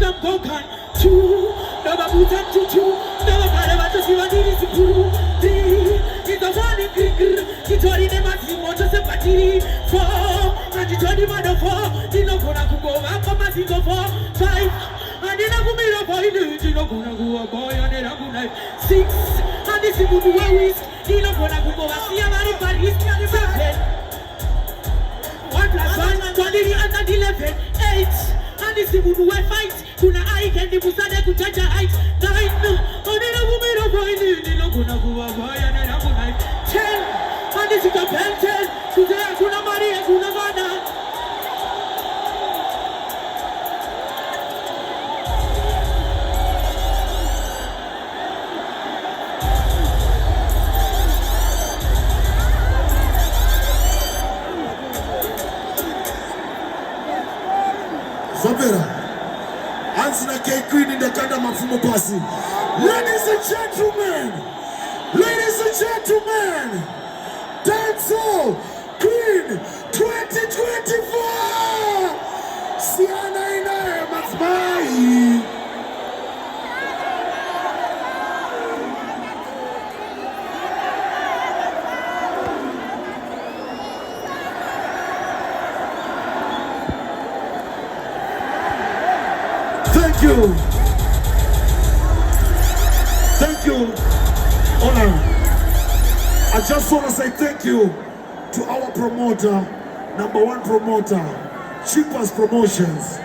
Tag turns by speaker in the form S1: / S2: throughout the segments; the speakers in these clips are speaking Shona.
S1: them broken. Two, never put them to two. Never never to see what it is to do. Three, it's the morning finger. It's already the Madzimai to sympathy. Four, and it's already mother four. You know gonna go back from a single four. Five, and then I'm gonna go you know gonna go a boy and then I'm gonna 6, and this is good ways. You know gonna go back see a man in Paris. 7, 1 plus 1, 20 and 11, 8. And this is good fight. Kuna iCandy musade kuchacha height. 9. And then I'm gonna go you know gonna go a boy and then I'm gonna 10. And this is the pen 10. Today I'm gonna marry a good man.
S2: Answer K Queen in the Kanda Mafumo passing. Ladies and gentlemen, Dancehall Queen 2024. Siana naye Madzimai. Thank you, Honor. I just want to say thank you to our promoter, #1 promoter, Cheapest Promotions.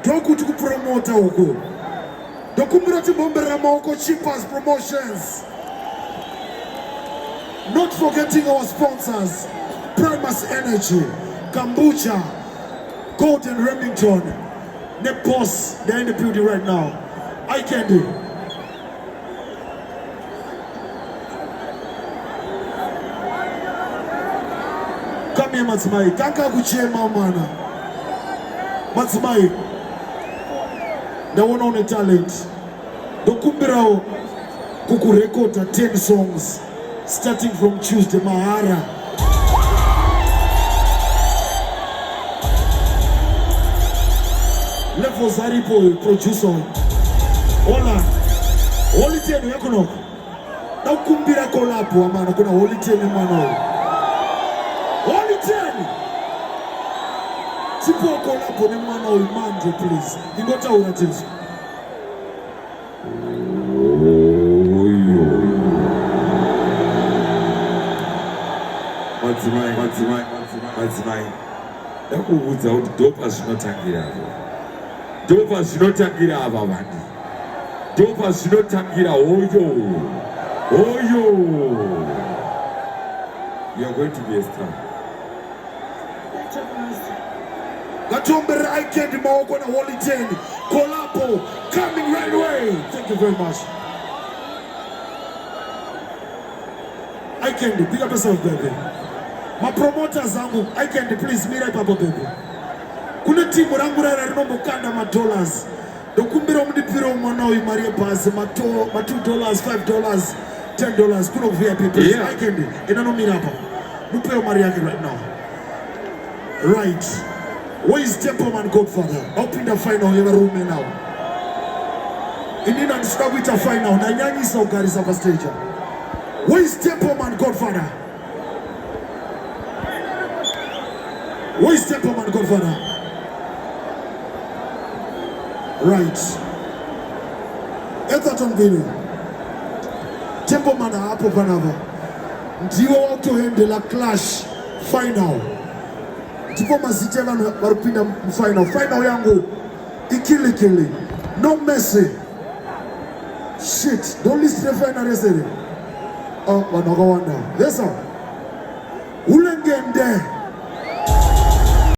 S2: Doku tuku promoter huko. Dokumbira tibombera maoko Cheapest Promotions. Not forgetting our sponsors, Primus Energy, Kombucha, Golden Remington. The boss, they're in the building right now. iCandy. Come here, Madzimai. Kanka kuchaimba mana. Madzimai. They want on the talent. Dokumbirao kuku record 10 songs starting from Tuesday Mahara. Level Zaripo producer. Hola. Holy 10 yakono. Na kumbira kolapo amana kuna Holy 10 mwana. Holy 10. Tipo kolapo ni mwana manje please. Ngota unatenzi. Madzimai. Yakuudza kuti dopa zvinotangira. Dopa zvinotangira ava vanhu. Dopa zvinotangira hoyo. You are going to be a star. Gatombere iCandy maoko na Holy 10. Kolapo coming right away. Thank you very much. iCandy, pick up yourself, baby. My promoters zangu, iCandy, please meet up, baby. Kuna timu rangu rara rinombo kanda $. Dokumbira mdipiro mwanao imarie basi mato $2, $5, $10. Kuna VIP please. Yeah. iCandy, inano meet up. Nupeo mariaki right now. Right. Where is Templeman Godfather? Open the final in the room now. Inina nisukawita final. Na nyanyi sa ugari sa stage. Where is Templeman Godfather? Where is Templeman Godfather? Right. Ethaton Vini. Templeman hapo panava. Ndiyo watu hende la clash final. Tipo mazitela marupinda final. Final yangu ikili. No mercy. Shit. Don't listen to the final yesterday. Oh, wanaga wanda. Listen. Ulengende.